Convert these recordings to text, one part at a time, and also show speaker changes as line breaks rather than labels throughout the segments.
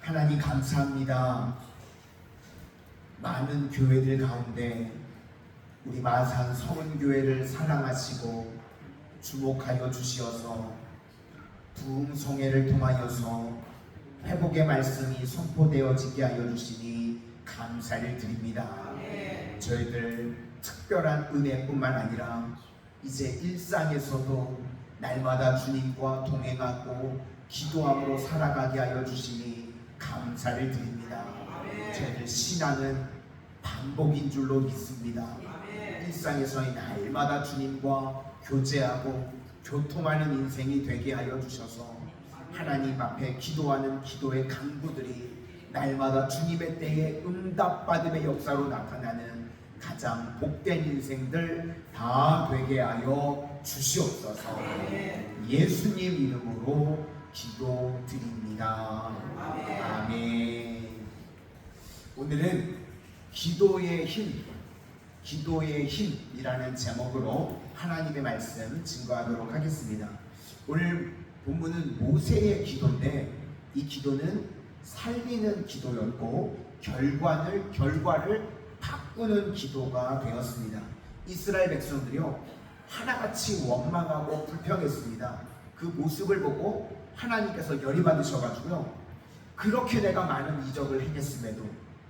하나님 감사합니다. 많은 교회들 가운데 우리 마산 성은교회를 사랑하시고 주목하여 주시어서 부흥성회를 통하여서 회복의 말씀이 선포되어지게 하여 주시니 감사를 드립니다. 저희들 특별한 은혜뿐만 아니라 이제 일상에서도 날마다 주님과 동행하고 기도함으로 살아가게 하여 주시니 감사를 드립니다. 저희들 신앙은 반복인 줄로 믿습니다. 일상에서 날마다 주님과 교제하고 교통하는 인생이 되게 하여 주셔서 하나님 앞에 기도하는 기도의 간구들이 날마다 주님의 때에 응답받음의 역사로 나타나는 가장 복된 인생들 다 되게 하여 주시옵소서. 예수님 이름으로 기도드립니다. 아멘. 오늘은 기도의 힘이라는 제목으로 하나님의 말씀 증거하도록 하겠습니다. 오늘 본문은 모세의 기도인데 이 기도는 살리는 기도였고 결과를 바꾸는 기도가 되었습니다. 이스라엘 백성들이요 하나같이 원망하고 불평했습니다. 그 모습을 보고 하나님께서 열이 받으셔가지고요 그렇게 내가 많은 이적을 행했음에도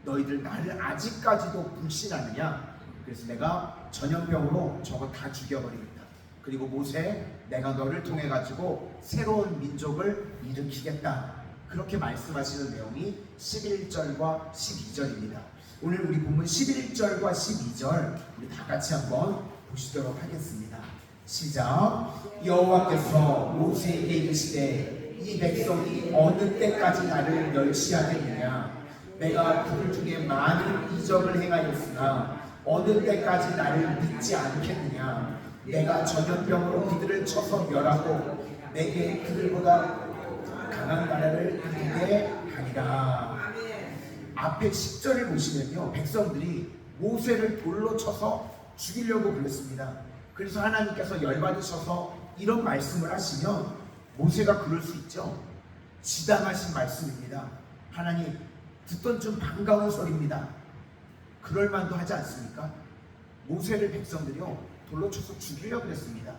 너희들 나를 아직까지도 불신하느냐? 그래서 내가 전염병으로 저거 다 죽여버리겠다. 그리고 모세 내가 너를 통해 가지고 새로운 민족을 일으키겠다. 그렇게 말씀하시는 내용이 11절과 12절입니다. 오늘 우리 본문 11절과 12절 우리 다 같이 한번 보시도록 하겠습니다. 시작. 여호와께서 모세에게 이르시되 이 백성이 어느 때까지 나를 멸시하겠느냐? 내가 그들 중에 많은 이적을 행하였으나 어느 때까지 나를 믿지 않겠느냐? 내가 전염병으로 그들을 쳐서 멸하고 내게 그들보다 강한 나라를 이루게 하리라. 앞에 10절을 보시면요 백성들이 모세를 돌로 쳐서 죽이려고 그랬습니다. 그래서 하나님께서 열받으셔서 이런 말씀을 하시면 모세가 그럴 수 있죠. 지당하신 말씀입니다. 하나님 듣던 좀 반가운 소리입니다. 그럴 만도 하지 않습니까? 모세를 백성들이요 돌로 쳐서 죽이려고 했습니다.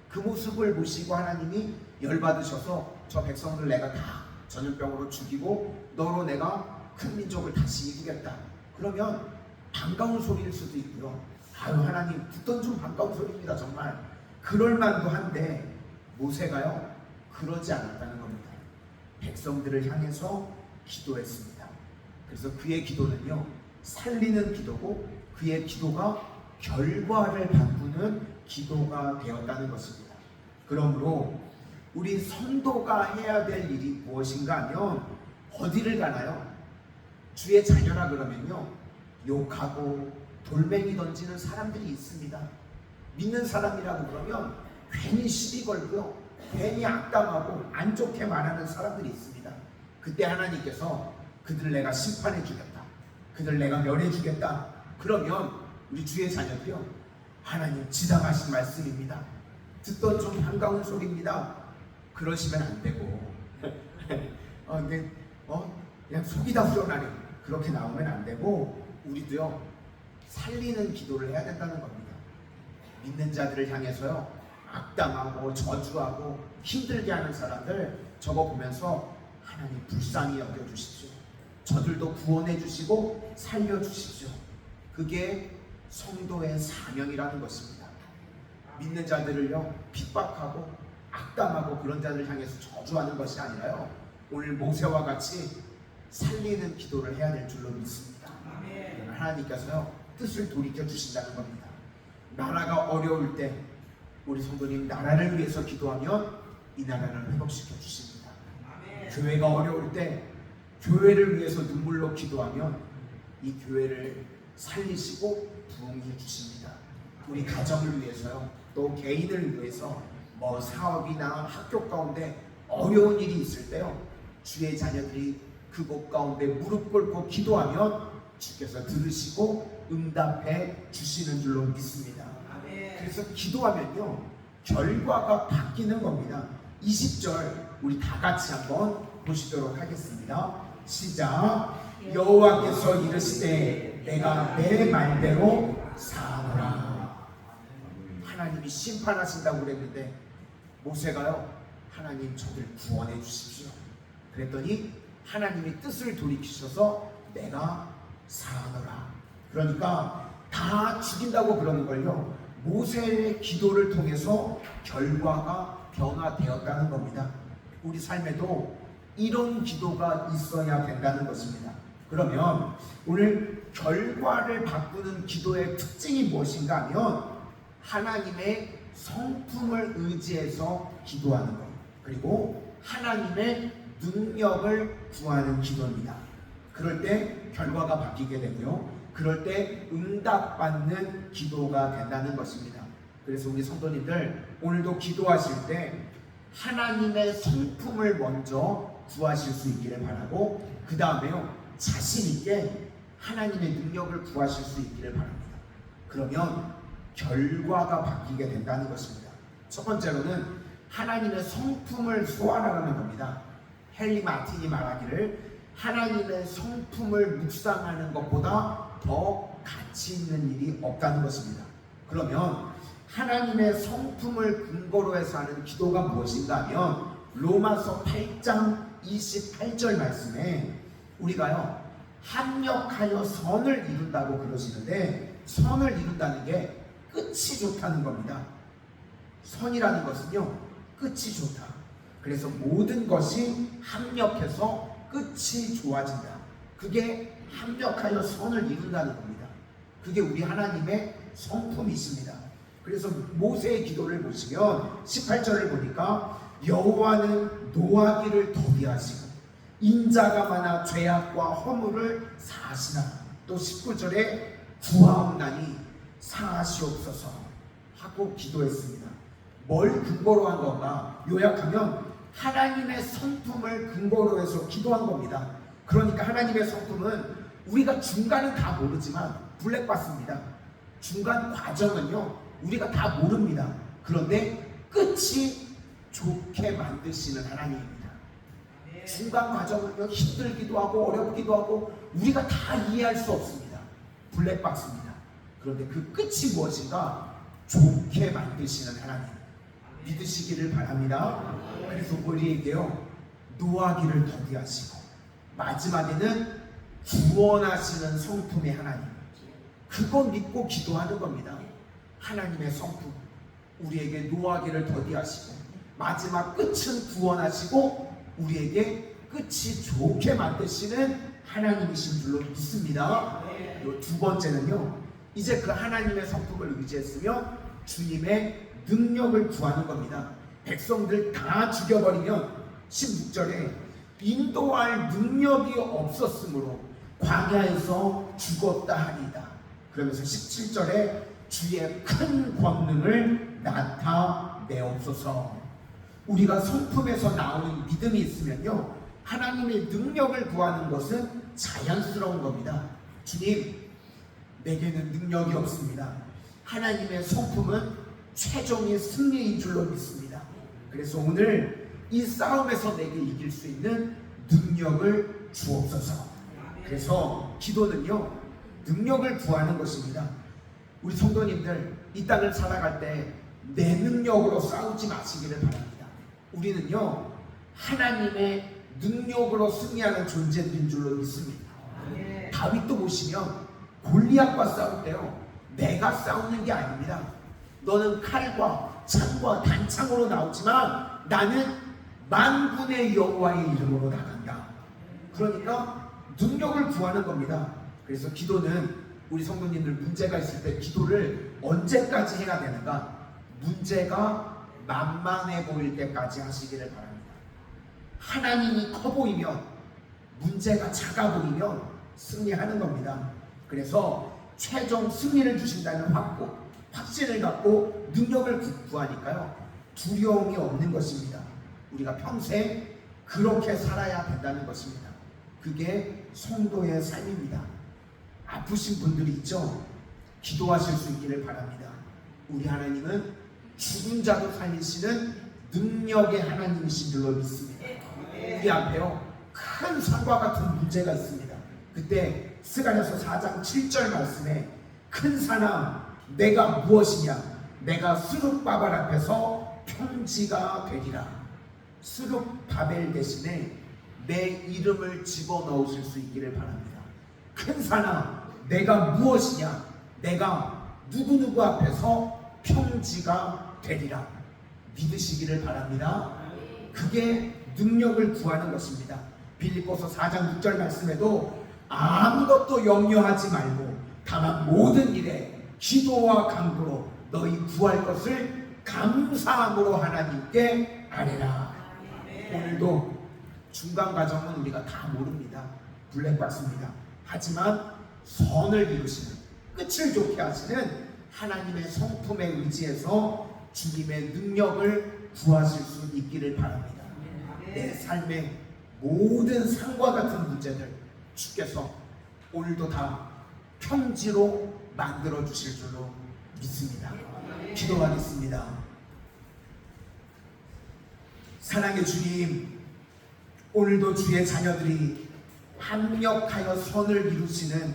그 모습을 보시고 하나님이 열받으셔서 저 백성들 내가 다 전염병으로 죽이고 너로 내가 큰 민족을 다시 이기겠다. 그러면 반가운 소리일 수도 있고요. 아유 하나님 듣던 좀 반가운 소리입니다. 정말 그럴 만도 한데 모세가요 그러지 않았다는 겁니다. 백성들을 향해서 기도했습니다. 그래서 그의 기도는요 살리는 기도고 그의 기도가 결과를 바꾸는 기도가 되었다는 것입니다. 그러므로 우리 성도가 해야 될 일이 무엇인가 하면 어디를 가나요? 주의 자녀라 그러면요 욕하고 돌멩이 던지는 사람들이 있습니다. 믿는 사람이라고 그러면 괜히 시비 걸고요 괜히 악담하고 안 좋게 말하는 사람들이 있습니다. 그때 하나님께서 그들을 내가 심판해 주겠다. 그들을 내가 멸해 주겠다. 그러면 우리 주의 자녀들이요 하나님 지당하신 말씀입니다. 듣던 좀 반가운 소리입니다. 그러시면 안 되고 그냥 속이 다 후련하네 그렇게 나오면 안 되고 우리도요 살리는 기도를 해야 된다는 겁니다. 믿는 자들을 향해서요 악담하고 저주하고 힘들게 하는 사람들 저거 보면서 하나님 불쌍히 여겨주십시오. 저들도 구원해 주시고 살려 주십시오. 그게 성도의 사명이라는 것입니다. 믿는 자들을요 핍박하고 악담하고 그런 자들을 향해서 저주하는 것이 아니라요 오늘 모세와 같이 살리는 기도를 해야 될 줄로 믿습니다. 하나님께서요 뜻을 돌이켜 주신다는 겁니다. 나라가 어려울 때 우리 성도님 나라를 위해서 기도하면 이 나라를 회복시켜 주십니다. 교회가 어려울 때 교회를 위해서 눈물로 기도하면 이 교회를 살리시고 부흥해 주십니다. 우리 가정을 위해서요 또 개인을 위해서 뭐 사업이나 학교 가운데 어려운 일이 있을 때요 주의 자녀들이 그곳 가운데 무릎 꿇고 기도하면 주께서 들으시고 응답해 주시는 줄로 믿습니다. 그래서 기도하면요 결과가 바뀌는 겁니다. 20절 우리 다 같이 한번 보시도록 하겠습니다. 시작. 여호와께서 이르시되 내가 내 말대로 사노라. 하나님이 심판하신다고 그랬는데 모세가요, 하나님 저들 구원해 주십시오 그랬더니 하나님이 뜻을 돌이키셔서 내가 사노라. 그러니까 다 죽인다고 그러는 걸요, 모세의 기도를 통해서 결과가 변화되었다는 겁니다. 우리 삶에도 이런 기도가 있어야 된다는 것입니다. 그러면 오늘 결과를 바꾸는 기도의 특징이 무엇인가 하면 하나님의 성품을 의지해서 기도하는 것, 그리고 하나님의 능력을 구하는 기도입니다. 그럴 때 결과가 바뀌게 되고요, 그럴 때 응답받는 기도가 된다는 것입니다. 그래서 우리 성도님들 오늘도 기도하실 때 하나님의 성품을 먼저 구하실 수 있기를 바라고, 그 다음에요 자신 있게 하나님의 능력을 구하실 수 있기를 바랍니다. 그러면 결과가 바뀌게 된다는 것입니다. 첫 번째로는 하나님의 성품을 소환하라는 겁니다. 헨리 마틴이 말하기를 하나님의 성품을 묵상하는 것보다 더 가치 있는 일이 없다는 것입니다. 그러면 하나님의 성품을 근거로 해서 하는 기도가 무엇인가 하면 로마서 8장 28절 말씀에 우리가요 합력하여 선을 이룬다고 그러시는데, 선을 이룬다는 게 끝이 좋다는 겁니다. 선이라는 것은요 끝이 좋다. 그래서 모든 것이 합력해서 끝이 좋아진다. 그게 합력하여 선을 이룬다는 겁니다. 그게 우리 하나님의 성품이십니다. 그래서 모세의 기도를 보시면 18절을 보니까 여호와는 노하기를 더디하시고 인자가 많아 죄악과 허물을 사하시나, 또 19절에 구하옵나니 사하시옵소서 하고 기도했습니다. 뭘 근거로 한 건가? 요약하면 하나님의 성품을 근거로 해서 기도한 겁니다. 그러니까 하나님의 성품은 우리가 중간은 다 모르지만 블랙박스입니다. 중간 과정은요 우리가 다 모릅니다. 그런데 끝이 좋게 만드시는 하나님입니다. 중간 과정은요 힘들기도 하고 어렵기도 하고 우리가 다 이해할 수 없습니다. 블랙박스입니다. 그런데 그 끝이 무엇인가? 좋게 만드시는 하나님 믿으시기를 바랍니다. 그래서 우리에게요 노하기를 더디하시고 마지막에는 구원하시는 성품의 하나님, 그거 믿고 기도하는 겁니다. 하나님의 성품, 우리에게 노하기를 더디하시고 마지막 끝은 구원하시고 우리에게 끝이 좋게 만드시는 하나님이신 줄로 믿습니다. 그리고 두 번째는요, 이제 그 하나님의 성품을 의지했으며 주님의 능력을 구하는 겁니다. 백성들 다 죽여버리면 16절에 인도할 능력이 없었으므로 광야에서 죽었다 하리이다. 그러면서 17절에 주의 큰 권능을 나타내옵소서. 우리가 성품에서 나오는 믿음이 있으면요 하나님의 능력을 구하는 것은 자연스러운 겁니다. 주님, 내게는 능력이 없습니다. 하나님의 성품은 최종의 승리인 줄로 믿습니다. 그래서 오늘 이 싸움에서 내게 이길 수 있는 능력을 주옵소서. 그래서 기도는요 능력을 구하는 것입니다. 우리 성도님들 이 땅을 살아갈 때 내 능력으로 싸우지 마시기를 바랍니다. 우리는요 하나님의 능력으로 승리하는 존재들인 줄로 믿습니다. 다윗도 보시면 골리앗과 싸울 때요 내가 싸우는 게 아닙니다. 너는 칼과 창과 단창으로 나오지만 나는 만군의 여호와의 이름으로 나간다. 그러니까 능력을 구하는 겁니다. 그래서 기도는 우리 성도님들 문제가 있을 때 기도를 언제까지 해야 되는가? 문제가 만만해 보일 때까지 하시기를 바랍니다. 하나님이 커 보이면, 문제가 작아 보이면 승리하는 겁니다. 그래서 최종 승리를 주신다는 확신을 갖고 능력을 구하니까요 두려움이 없는 것입니다. 우리가 평생 그렇게 살아야 된다는 것입니다. 그게 성도의 삶입니다. 아프신 분들이 있죠? 기도하실 수 있기를 바랍니다. 우리 하나님은 죽은 자도 살리시는 능력의 하나님이신 줄로 믿습니다. 우리 앞에요 큰 산과 같은 문제가 있습니다. 그때 스가랴서 4장 7절 말씀에 큰 산아 내가 무엇이냐 내가 수룹바벨 앞에서 평지가 되리라. 수룹바벨 대신에 내 이름을 집어넣으실 수 있기를 바랍니다. 큰 산아 내가 무엇이냐 내가 누구누구 앞에서 평지가 되리라. 믿으시기를 바랍니다. 그게 능력을 구하는 것입니다. 빌립보서 4장 6절 말씀에도 아무것도 염려하지 말고 다만 모든 일에 기도와 간구로 너희 구할 것을 감사함으로 하나님께 아뢰라. 오늘도 중간 과정은 우리가 다 모릅니다. 블랙박스입니다. 하지만 선을 이루시는 끝을 좋게 하시는 하나님의 성품에 의지해서 주님의 능력을 구하실 수 있기를 바랍니다. 내 삶의 모든 산과 같은 문제들 주께서 오늘도 다 평지로 만들어 주실 줄로 믿습니다. 기도하겠습니다. 사랑의 주님, 오늘도 주의 자녀들이 합력하여 선을 이루시는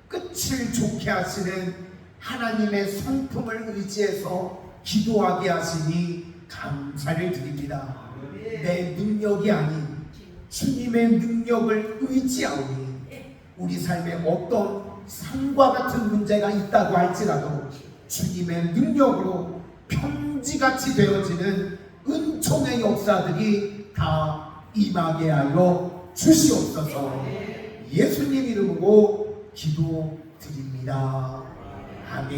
끝을 좋게 하시는 하나님의 성품을 의지해서 기도하게 하시니 감사를 드립니다. 내 능력이 아닌 주님의 능력을 의지하오니 우리 삶에 어떤 산과 같은 문제가 있다고 할지라도 주님의 능력으로 평지같이 되어지는 은총의 역사들이 다 임하게 하여 주시옵소서. 예수님 이름으로 기도드립니다.